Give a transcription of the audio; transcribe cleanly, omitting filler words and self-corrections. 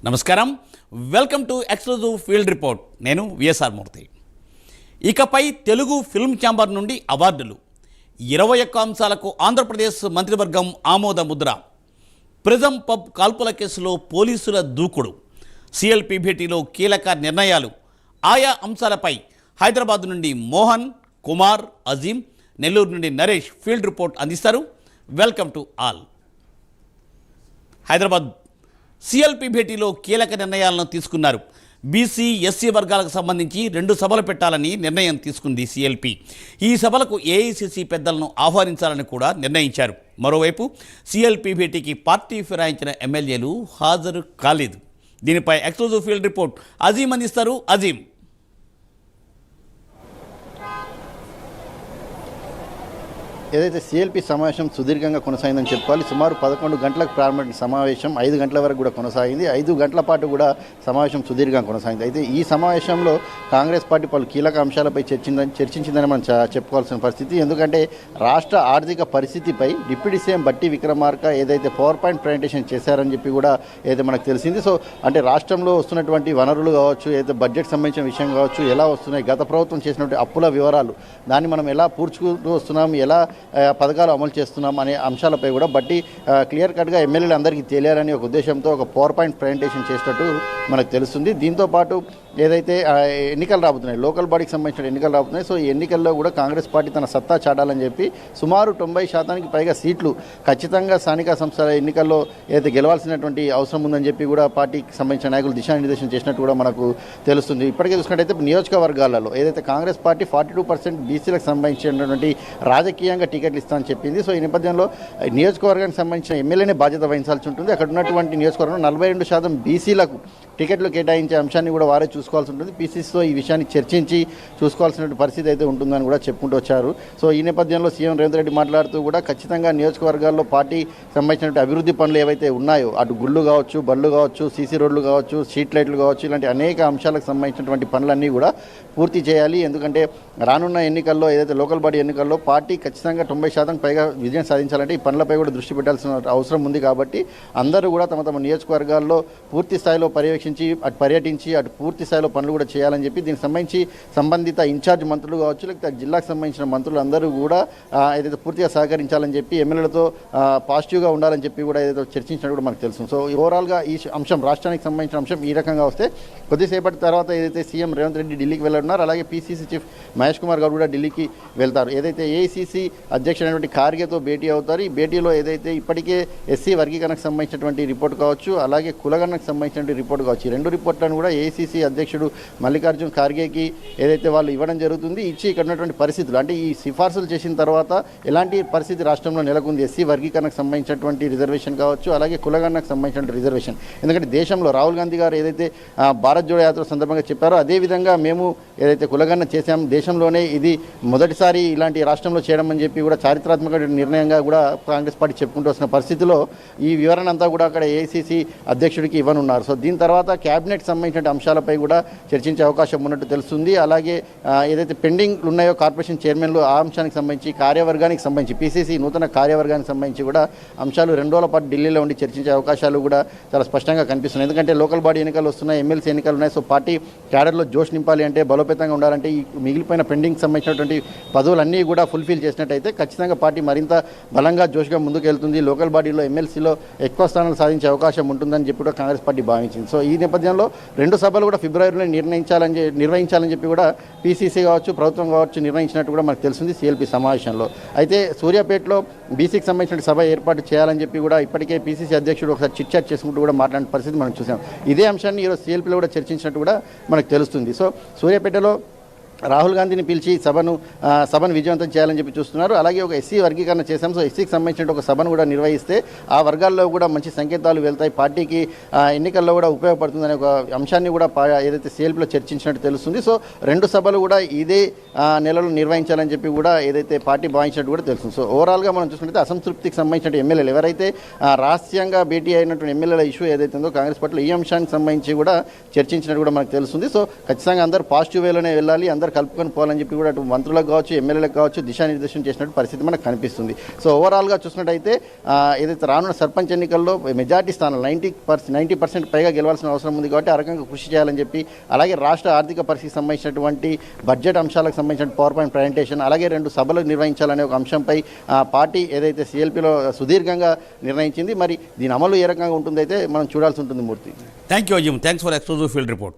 నమస్కారం, welcome to exclusive field report. నేను VSR మూర్తి. ఇకపై తెలుగు ఫిల్మ్ ఛాంబర్ నుండి అవార్డులు 21 అంశాలకు ఆంధ్రప్రదేశ్ మంత్రివర్గం ఆమోద ముద్ర. ప్రిజం పబ్ కాల్పుల కేసులో పోలీసుల దూకుడు, సిఎల్పి భేటీలో కీలక నిర్ణయాలు. ఆయా అంశాలపై హైదరాబాద్ నుండి మోహన్, కుమార్, అజీం, నెల్లూరు నుండి నరేష్ ఫీల్డ్ రిపోర్ట్ అందిస్తారు. Welcome to all. Hyderabad CLP భేటీలో కీలక నిర్ణయాలను తీసుకున్నారు. బీసీ, ఎస్సీ వర్గాలకు సంబంధించి 2 సభలు పెట్టాలని నిర్ణయం తీసుకుంది సిఎల్పి. ఈ సభలకు ఏఐసిసి పెద్దలను ఆహ్వానించాలని కూడా నిర్ణయించారు. మరోవైపు సిఎల్పి భేటీకి పార్టీ ఫిరాయించిన ఎమ్మెల్యేలు హాజరు కాలేదు. దీనిపై ఎక్స్క్లూజివ్ ఫీల్డ్ రిపోర్ట్ అజీం అందిస్తారు. అజీం. ఏదైతే సిఎల్పి సమావేశం సుదీర్ఘంగా కొనసాగిందని చెప్పుకోవాలి. సుమారు 11 గంటలకు ప్రారంభమైన సమావేశం 5 గంటల వరకు కూడా కొనసాగింది. 5 గంటల పాటు కూడా సమావేశం సుదీర్ఘంగా కొనసాగింది. అయితే ఈ సమావేశంలో కాంగ్రెస్ పార్టీ పలు కీలక అంశాలపై చర్చించిందని మనం చెప్పుకోవాల్సిన పరిస్థితి. ఎందుకంటే రాష్ట్ర ఆర్థిక పరిస్థితిపై డిప్యూటీ సీఎం బట్టి విక్రమార్క ఏదైతే పవర్ పాయింట్ ప్రజెంటేషన్ చేశారని చెప్పి కూడా ఏదైతే మనకు తెలిసింది. సో అంటే రాష్ట్రంలో వస్తున్నటువంటి వనరులు కావచ్చు, ఏదైతే బడ్జెట్ సంబంధించిన విషయం కావచ్చు, ఎలా వస్తున్నాయి, గత ప్రభుత్వం చేసినటువంటి అప్పుల వివరాలు, దాన్ని మనం ఎలా పూడ్చుకుంటూ వస్తున్నాం, ఎలా పథకాలు అమలు చేస్తున్నాం అనే అంశాలపై కూడా బట్టి క్లియర్ కట్గా ఎమ్మెల్యేలు అందరికీ తెలియాలని ఒక ఉద్దేశంతో ఒక పవర్ పాయింట్ ప్రజెంటేషన్ చేసినట్టు మనకు తెలుస్తుంది. దీంతోపాటు ఏదైతే ఎన్నికలు రాబోతున్నాయి, లోకల్ బాడీకి సంబంధించిన ఎన్నికలు రాబోతున్నాయి. సో ఈ ఎన్నికల్లో కూడా కాంగ్రెస్ పార్టీ తన సత్తా చాటాలని చెప్పి సుమారు 90% పైగా సీట్లు ఖచ్చితంగా స్థానిక సంస్థల ఎన్నికల్లో ఏదైతే గెలవాల్సినటువంటి అవసరం ఉందని చెప్పి కూడా పార్టీకి సంబంధించిన నాయకులు దిశానిర్దేశం చేసినట్టు కూడా మనకు తెలుస్తుంది. ఇప్పటికే చూసుకున్నట్టయితే నియోజకవర్గాలలో ఏదైతే కాంగ్రెస్ పార్టీ 42% బీసీలకు సంబంధించినటువంటి రాజకీయంగా టికెట్లు ఇస్తామని చెప్పింది. సో ఈ నేపథ్యంలో నియోజకవర్గానికి సంబంధించిన ఎమ్మెల్యేనే బాధ్యత వహించాల్సి ఉంటుంది. అక్కడ ఉన్నటువంటి నియోజకవర్గంలో 42% బీసీలకు టికెట్లు కేటాయించే అంశాన్ని కూడా వారే చూసుకోవాల్సి ఉంటుంది. పీసీసీతో ఈ విషయాన్ని చర్చించి చూసుకోవాల్సిన పరిస్థితి అయితే ఉంటుందని కూడా చెప్పుకుంటూ వచ్చారు. సో ఈ నేపథ్యంలో సీఎం రేవంత్ రెడ్డి మాట్లాడుతూ కూడా ఖచ్చితంగా నియోజకవర్గాల్లో పార్టీ సంబంధించిన అభివృద్ధి పనులు ఏవైతే ఉన్నాయో, అటు గుళ్ళు కావచ్చు, బళ్ళు కావచ్చు, సీసీ రోడ్లు కావచ్చు, స్ట్రీట్ లైట్లు కావచ్చు, ఇలాంటి అనేక అంశాలకు సంబంధించినటువంటి పనులన్నీ కూడా పూర్తి చేయాలి. ఎందుకంటే రానున్న ఎన్నికల్లో ఏదైతే లోకల్ బాడీ ఎన్నికల్లో పార్టీ ఖచ్చితంగా 90% పైగా విజయం సాధించాలంటే ఈ పనులపై కూడా దృష్టి పెట్టాల్సిన అవసరం ఉంది. కాబట్టి అందరూ కూడా తమ తమ నియోజకవర్గాల్లో పూర్తి స్థాయిలో పర్యటించి అటు పూర్తి స్థాయిలో పనులు కూడా చేయాలని చెప్పి దీనికి సంబంధించి సంబంధిత ఇన్ఛార్జ్ మంత్రులు కావచ్చు, లేకపోతే జిల్లాకు సంబంధించిన మంత్రులు అందరూ కూడా ఏదైతే పూర్తిగా సహకరించాలని చెప్పి ఎమ్మెల్యేలతో పాజిటివ్గా ఉండాలని చెప్పి కూడా ఏదైతే చర్చించినట్టు కూడా మనకు తెలుసు. సో ఓవరాల్గా ఈ అంశం, రాష్ట్రానికి సంబంధించిన అంశం ఈ రకంగా వస్తే కొద్దిసేపటి తర్వాత ఏదైతే సీఎం రేవంత్ రెడ్డి ఢిల్లీకి వెళ్ళనున్నారు, అలాగే పీసీసీ చీఫ్ మహేష్ కుమార్ గారు కూడా ఢిల్లీకి వెళ్తారు. ఏదైతే ఏఐసీసీ అధ్యక్షుడైనటువంటి ఖార్గేతో భేటీ అవుతారు. ఈ భేటీలో ఏదైతే ఇప్పటికే ఎస్సీ వర్గీకరణకు సంబంధించినటువంటి రిపోర్ట్ కావచ్చు, అలాగే కులగణకు సంబంధించినటువంటి రిపోర్ట్ కావచ్చు, ఈ 2 రిపోర్ట్లను కూడా ఏఐసీసీ అధ్యక్షుడు మల్లికార్జున్ ఖార్గేకి ఏదైతే వాళ్ళు ఇవ్వడం జరుగుతుంది. ఇచ్చి ఇక్కడ ఉన్నటువంటి పరిస్థితులు, అంటే ఈ సిఫార్సులు చేసిన తర్వాత ఎలాంటి పరిస్థితి రాష్ట్రంలో నెలకొంది, ఎస్సీ వర్గీకరణకు సంబంధించినటువంటి రిజర్వేషన్ కావచ్చు, అలాగే కులగణకు సంబంధించిన రిజర్వేషన్. ఎందుకంటే దేశంలో రాహుల్ గాంధీ గారు ఏదైతే భారత్ జోడో యాత్ర సందర్భంగా చెప్పారో అదేవిధంగా మేము ఏదైతే కులగణన చేశాం, దేశంలోనే ఇది మొదటిసారి ఇలాంటి రాష్ట్రంలో చేయడం అని చెప్పి కూడా చారిత్రాత్మక నిర్ణయంగా కూడా కాంగ్రెస్ పార్టీ చెప్పుకుంటూ వస్తున్న పరిస్థితిలో ఈ వివరణ అంతా కూడా అక్కడ ఏఐసీసీ అధ్యక్షుడికి ఇవ్వనున్నారు. సో దీని తర్వాత క్యాబినెట్ సంబంధించిన అంశాలపై కూడా చర్చించే అవకాశం ఉన్నట్టు తెలుస్తుంది. అలాగే ఏదైతే పెండింగ్ ఉన్నాయో కార్పొరేషన్ చైర్మన్లు, ఆ అంశానికి సంబంధించి కార్యవర్గానికి సంబంధించి పీసీసీ నూతన కార్యవర్గానికి సంబంధించి కూడా అంశాలు 2 రోజుల పాటు ఢిల్లీలో ఉండి చర్చించే అవకాశాలు కూడా చాలా స్పష్టంగా కనిపిస్తున్నాయి. ఎందుకంటే లోకల్ బాడీ ఎన్నికలు వస్తున్నాయి, ఎమ్మెల్సీ ఎన్నికలు ఉన్నాయి. సో పార్టీ క్యాడర్లో జోష్ నింపాలి అంటే, బలోపేతంగా ఉండాలంటే ఈ మిగిలిపోయిన పెండింగ్ సంబంధించినటువంటి పదవులన్నీ కూడా ఫుల్ఫిల్ చేసినట్టయితే ఖచ్చితంగా పార్టీ మరింత బలంగా జోష్గా ముందుకు వెళ్తుంది. లోకల్ బాడీలో ఎమ్మెల్సీలో ఎక్కువ స్థానాలు సాధించే అవకాశం ఉంటుందని చెప్పి కూడా కాంగ్రెస్ పార్టీ భావించింది. సో ఈ నేపథ్యంలో 2 సభలు కూడా ఫిబ్రవరిలో నిర్వహించాలని చెప్పి కూడా పీసీసీ కావచ్చు, ప్రభుత్వం కావచ్చు నిర్ణయించినట్టు కూడా మనకు తెలిసింది సిఎల్పి సమావేశంలో. అయితే సూర్యాపేటలో బీసీకి సంబంధించిన సభ ఏర్పాటు చేయాలని చెప్పి కూడా ఇప్పటికే పీసీసీ అధ్యక్షుడు ఒకసారి చిట్చాట్ చేసుకుంటూ కూడా మాట్లాడిన పరిస్థితి మనం చూసాం. ఇదే అంశాన్ని ఈరోజు సిఎల్పిలో కూడా చర్చించినట్టు కూడా మనకు తెలుస్తుంది. సో సూర్యాపేటలో రాహుల్ గాంధీని పిలిచి సభను విజయవంతం చేయాలని చెప్పి చూస్తున్నారు. అలాగే ఒక ఎస్సీ వర్గీకరణ చేశాం. సో ఎస్సీకి సంబంధించిన ఒక సభను కూడా నిర్వహిస్తే ఆ వర్గాల్లో కూడా మంచి సంకేతాలు వెళ్తాయి, పార్టీకి ఎన్నికల్లో కూడా ఉపయోగపడుతుందనే ఒక అంశాన్ని కూడా ఏదైతే సిఎల్పిలో చర్చించినట్టు తెలుస్తుంది. సో 2 సభలు కూడా ఇదే నెలలో నిర్వహించాలని చెప్పి కూడా ఏదైతే పార్టీ భావించినట్టు కూడా తెలుస్తుంది. సో ఓవరాల్గా మనం చూసుకుంటే అసంతృప్తికి సంబంధించిన ఎమ్మెల్యేలు ఎవరైతే రహస్యంగా భేటీ అయినటువంటి ఎమ్మెల్యేల ఇష్యూ ఏదైతే ఉందో కాంగ్రెస్ పార్టీలో ఈ అంశానికి సంబంధించి కూడా చర్చించినట్టు కూడా మనకు తెలుస్తుంది. సో ఖచ్చితంగా అందరూ పాజిటివ్ వేలోనే వెళ్ళాలి, అందరూ అందరు కలుపుకొని పోవాలని చెప్పి కూడా అటు మంత్రులకు కావచ్చు ఎమ్మెల్యేలకు కావచ్చు దిశానిర్దేశం చేసినట్టు పరిస్థితి మనకు కనిపిస్తుంది. సో ఓవరాల్గా చూసినట్టయితే ఏదైతే రానున్న సర్పంచ్ ఎన్నికల్లో మెజార్టీ స్థానాలు 90% పైగా గెలవాల్సిన అవసరం ఉంది కాబట్టి ఆ రకంగా కృషి చేయాలని చెప్పి, అలాగే రాష్ట్ర ఆర్థిక పరిస్థితికి సంబంధించినటువంటి బడ్జెట్ అంశాలకు సంబంధించిన పవర్ పాయింట్ ప్రజెంటేషన్, అలాగే 2 సభలు నిర్వహించాలనే ఒక అంశంపై పార్టీ ఏదైతే సిఎల్పిలో సుదీర్ఘంగా నిర్ణయించింది. మరి దీని అమలు ఏ రకంగా ఉంటుందైతే మనం చూడాల్సి ఉంటుంది. Murthy, thank you Azeem, thanks for exclusive field report.